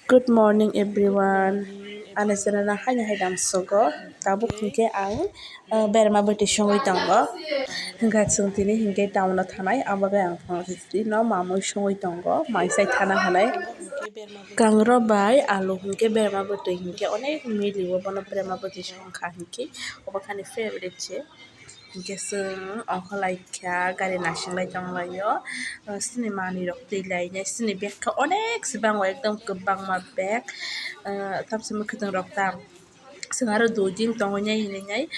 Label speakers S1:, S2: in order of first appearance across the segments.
S1: Good morning everyone. Ana senana hanya hedam sogo. Tabuk hingke ang berma beti songoi tango. Hingga sungtini hingke tauna thanai abaga ang phangti no mamu songoi tango. Maisai thana hanai. Kangro bai alu hingke berma beti hingke onek mili wobono berma beti songkha hingke obakhani favorite che. Gesung angkalaikya gari nasinglai tanglayo sini mani rok twilainai sini bag ka onek sibang ekdom kwbangma bag tamsi mwkhwtwng rok tam sing aro dujin tongo nyai hinai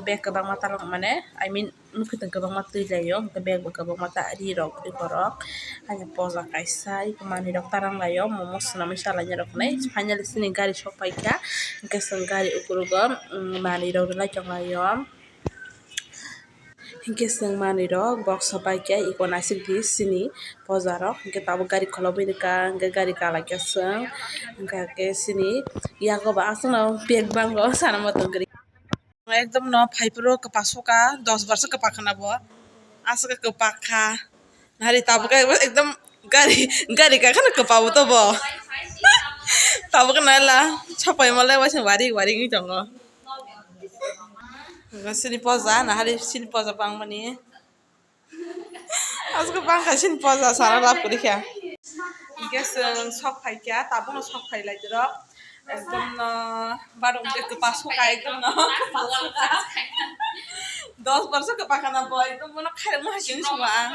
S1: bag kwbangma tarok mane I mean mwkhwtwng kwbangma twilaio bag bo kwbangma ri rok rikorok hanya poja kaisa mani rok taranglaio momo swnamoi salai rok nai finally sini gari sokpaikha hingke sing gari ukurogo mani rok rwlai tonglaio. Hingke sing manui rok box paikhe iko nasik di sini poja rok hingke tabuk gari khulogoi rwkha hingke gari kalaikha sung hingka ke sini yagoba asung no bag bango sanamo tongkri ekdom no faipro kwpasukha 10 bar so kwpakha bo asukha kwpakha nari tabuk ekdom gari kakhano kwpabo to bo tabuk naila sapai malai waising wari ongoi tongo. Sini poja nahari sini poja bangmani asuk bangkha sini poja sara lab korikha hingke sing sok paikha tabukno sok pailai rok ekdom no barong kwpasukha ekdom no 10 bar so kwpakha na bo ekdom no khairokma haising sungma ang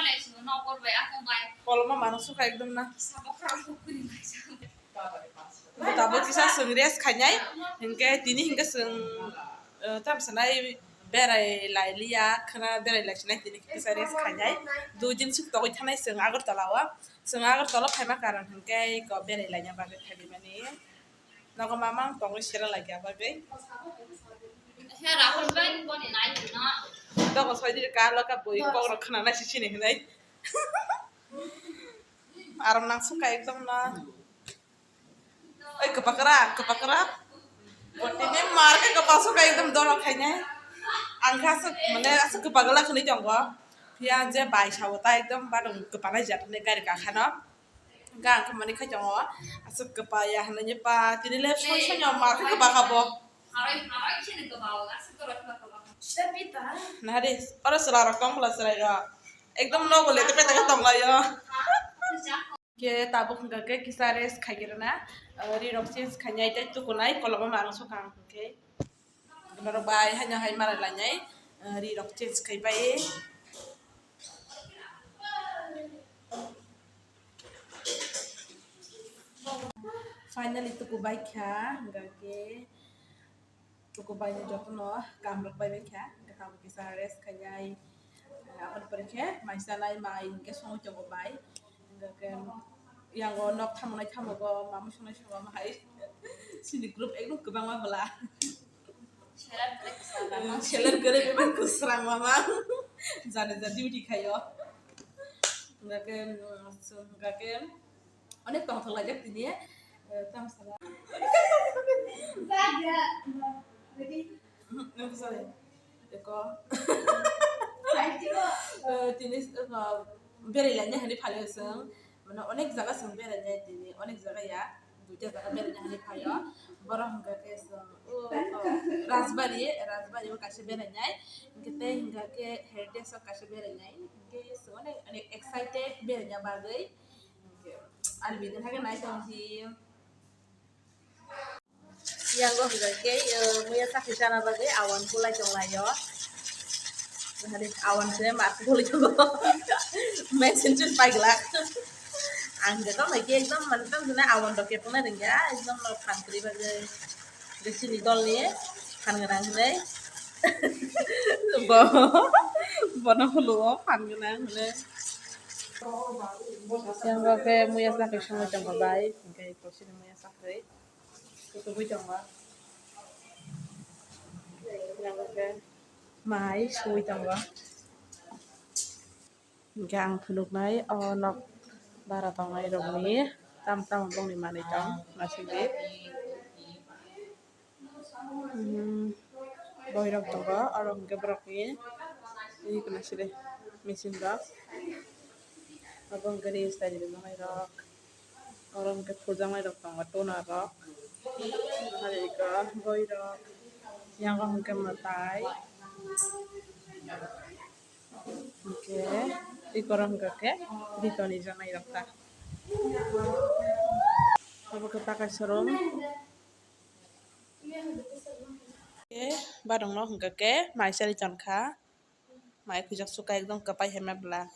S1: koloma manuk sukha ekdom na tabuk kisa sing rest khainai hingke tini hingke sing tamsanai berai lailia khana berai laisinai tini kisa rest khainai 2 din suk togoi thanai sing agartala o sing agartala phaima karon hingke ko berai laina bagui thaimani nogo mamang tongoi sera laikha bagui dogo soidi kalo ka boi kogro khana naisi sini hinai aram nang sukha ekdom na oi kwpakra botini marke kwpasukha ekdom dorok khainai angkha asuk mane asuk kwpagala khwnui tongo pia je bai sabo ta ekdom barong kwpanai jathani gari kakhano ga angkha mani khai tongo asuk kwpaya hinai pa tini lep soi soi no marke kwpakha bo nahari oro sela rok tongla selai rok ekdom logo lete peta ka tonglaio ke tabuk hingka ke kisa rest khaigirana ri rok change khainai tei tukunai koloma manuk sukha hingke borok bai haino hai mara lainai ri rok change khaibai finally tukubai kha hingka ke tukubai ni jotono kam rok bai kha hingka tabuk kisa rest khainai aboni pore khe maisanai mai hingke songoi tongo bai hingka ke yango nok thamonai thamogo mamung songnai songo hai sini group ekdom kwbangma bwla seller gere bebak kwsrang mamang jani ja duty khaio hingka ke onek tongthoklaijak tini tamsala tini berai laina hinui phalio sung mane onek jaga sung berainai tini onek jaga ya duita jaga beraina hinui phalio borok hingka ke sung rajbari o kaisa berainai hingke tei hingka ke heritage o kaisa berainai hingke sung onek excited beraina bagui ani bidin haike naitongji yango hingka ke muiya chakri jana bagui awan kulai tonglaio nahari awan se marke kulai tongo machine chun paiglak ang hingka mai ke ekdom mane tamjana awan rok kepongna ringya ekdom no phan kwrui bagui sini dolni phan gwnang hinui bono huluo phan gwnang hinui yango ke muiya chakri songoi tongo bai hingke iko sini muiya chakri tutubui tongo yango ke mai suwui tongo hingke ang phunuknai o nok bara tongnai rokni tam bongni manui tong nasikdi boi rok tongo oro hingke borokni iko nasile machine rok abo hingke register ni manai rok orang ke pujang mai rok tang tona rok hari ka goi rok yang orang ke matai oke ikorang ke ditoni jangai rok ta apa kita ke serum oke barang no hingga ke mai sari janka mai kujak suka ekdom kapai heme bla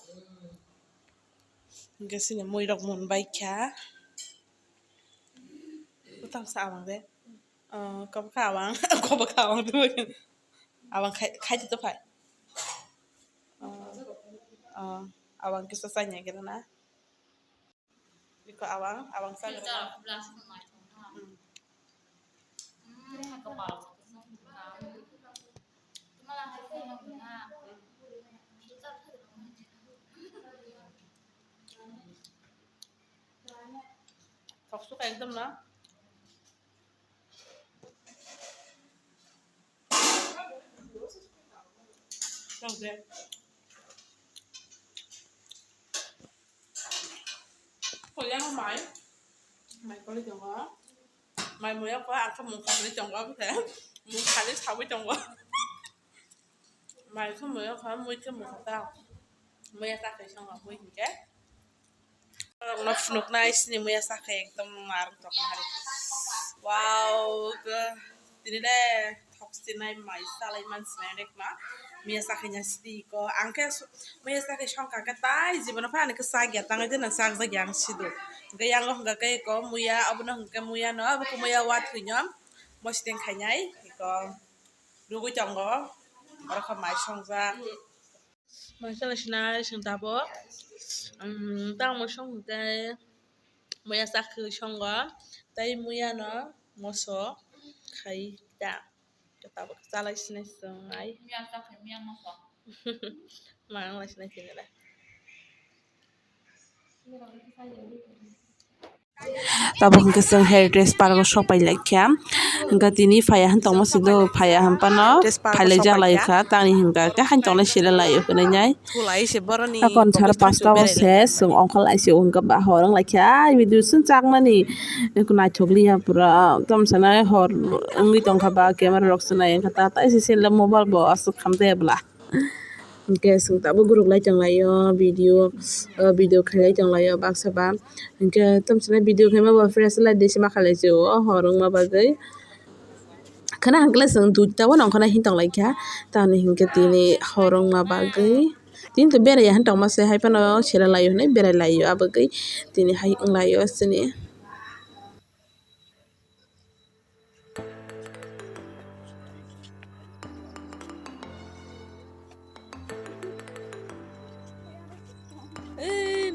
S1: hingga sini moi rok mun bai kya utang sa awang de kau kawang kau kawang tu awang kai tu pai awang kisah sanya gitu na Iko awang sa gitu Sok suka ekdom na Sok de Kuliah mai có lấy chồng quá mày mới có ăn không muốn không lấy chồng quá có thể muốn khai lấy sao với chồng quá mày không mới có mua cái một tao mới ra cái xong là mua gì cái nó nục này xin mới ra cái tầm mà tao hari wow cái ini deh top sinai mai salai man snack ma biasa kanya sidi ko angke biasa ke shongka ka tai jibana pa ne ka sagya tanga de na sag za yang sido ga yang ga kai ko muya abuna ga muya no abu ko muya wat nyom mosteng khanyai ko dugu chongo ora ka mai shongza masala shina shin tabo tang mo shong ga muya sak shonga tai muya no moso khai da tabo sala shina songai Mang lah sini sini lah. Tabo hingga seng hairdress parang shopai laikya hingga tini faya hantong masih do faya hampano faya jang laika tani hingga ka hantong na sila layo kena nyai akon cara pasta ses sung ongkol aisi hingga bah orang laikya video sun cak mani aku nak chogli ya pura tom sana hor umi tong kaba kamera rok sana yang kata tak isi sila mobile bo asuk kamde belah Oke, sung tabu guruk lai jang layo video khalai jang layo baksa ba Oke, tom sana video kema ba fresh la desi ma khalai jo horong ma bagai kana hangkla sung duta wan kana hintong lai kya tani hingke tini horong ma bagai tin to bere ya hantong ma se hai pano sira layo nei bere layo abagai tini hai ung layo sini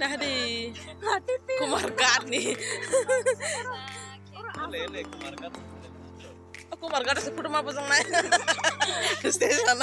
S1: Nahdi kumargat nih kumargat sepuluh mah pasang naik stesen